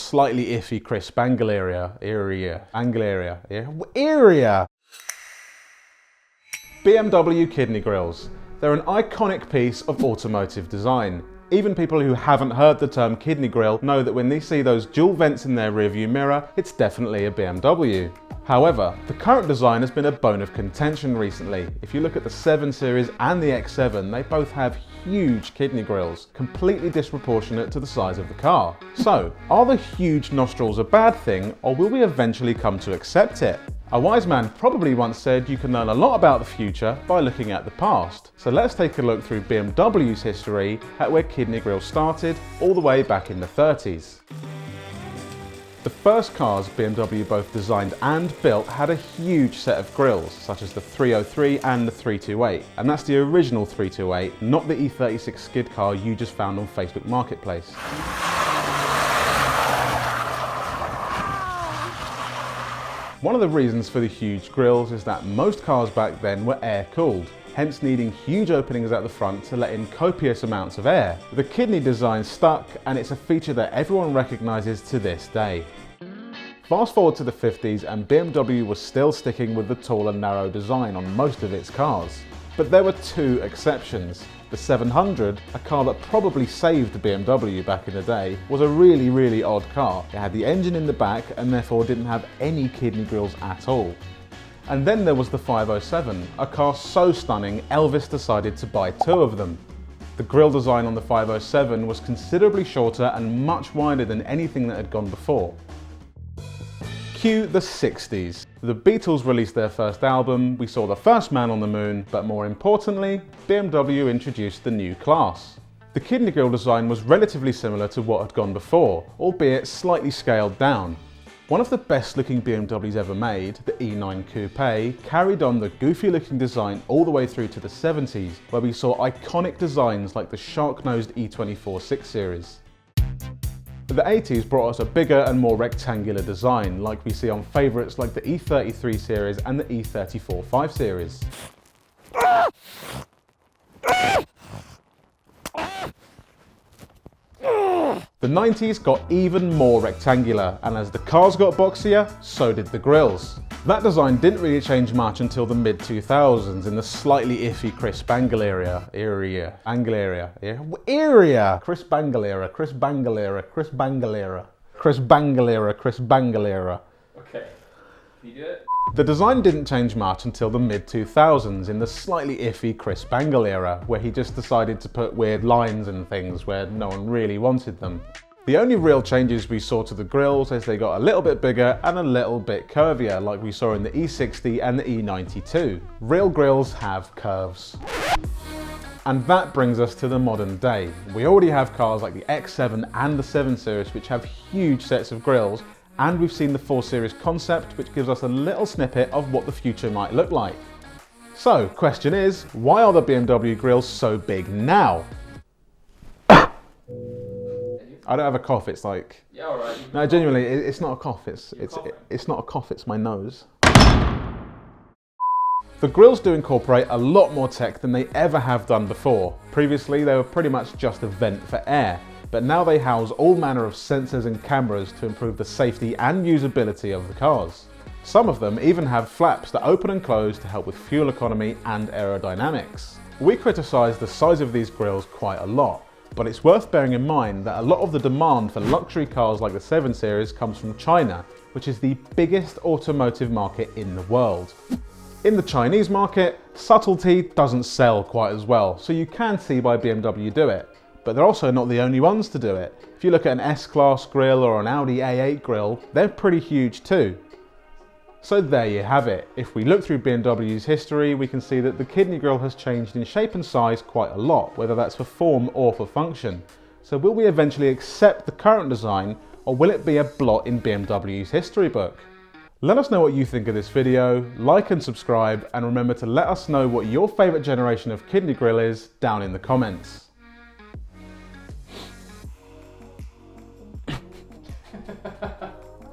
slightly iffy crisp angle area. BMW kidney grills. They're an iconic piece of automotive design. Even people who haven't heard the term kidney grille know that when they see those dual vents in their rearview mirror, it's definitely a BMW. However, the current design has been a bone of contention recently. If you look at the 7 Series and the X7, they both have huge kidney grills, completely disproportionate to the size of the car. So, are the huge nostrils a bad thing, or will we eventually come to accept it? A wise man probably once said you can learn a lot about the future by looking at the past. So let's take a look through BMW's history at where kidney grills started all the way back in the 30s. The first cars BMW both designed and built had a huge set of grills, such as the 303 and the 328, and that's the original 328, not the E36 skid car you just found on Facebook Marketplace. One of the reasons for the huge grills is that most cars back then were air-cooled, hence needing huge openings at the front to let in copious amounts of air. The kidney design stuck, and it's a feature that everyone recognises to this day. Fast forward to the 50s and BMW was still sticking with the tall and narrow design on most of its cars. But there were two exceptions. The 700, a car that probably saved BMW back in the day, was a really odd car. It had the engine in the back and therefore didn't have any kidney grills at all. And then there was the 507, a car so stunning Elvis decided to buy two of them. The grille design on the 507 was considerably shorter and much wider than anything that had gone before. Cue the 60s. The Beatles released their first album, we saw the first man on the moon, but more importantly, BMW introduced the new class. The kidney grille design was relatively similar to what had gone before, albeit slightly scaled down. One of the best looking BMWs ever made, the E9 Coupe, carried on the goofy looking design all the way through to the 70s, where we saw iconic designs like the shark-nosed E24 6 Series. The 80s brought us a bigger and more rectangular design, like we see on favourites like the E33 series and the E34 5 Series. The 90s got even more rectangular, and as the cars got boxier, so did the grills. That design didn't really change much until the mid-2000s in the slightly iffy crisp angle area. Okay, can you do it? The design didn't change much until the mid-2000s in the slightly iffy crisp angle era, where he just decided to put weird lines and things where no one really wanted them. The only real changes we saw to the grills is they got a little bit bigger and a little bit curvier, like we saw in the E60 and the E92. Real grills have curves. And that brings us to the modern day. We already have cars like the X7 and the 7 Series which have huge sets of grills, and we've seen the 4 Series concept, which gives us a little snippet of what the future might look like. So, question is, why are the BMW grills so big now? I don't have a cough, it's like... Yeah, alright. No, genuinely, it's not a cough, it's not a cough, it's my nose. The grills do incorporate a lot more tech than they ever have done before. Previously, they were pretty much just a vent for air, but now they house all manner of sensors and cameras to improve the safety and usability of the cars. Some of them even have flaps that open and close to help with fuel economy and aerodynamics. We criticise the size of these grills quite a lot, but it's worth bearing in mind that a lot of the demand for luxury cars like the 7 Series comes from China, which is the biggest automotive market in the world. In the Chinese market, subtlety doesn't sell quite as well, so you can see why BMW do it. But they're also not the only ones to do it. If you look at an S-Class grille or an Audi A8 grille, they're pretty huge too. So there you have it. If we look through BMW's history, we can see that the kidney grille has changed in shape and size quite a lot, whether that's for form or for function. So will we eventually accept the current design, or will it be a blot in BMW's history book? Let us know what you think of this video, like and subscribe, and remember to let us know what your favourite generation of kidney grille is down in the comments.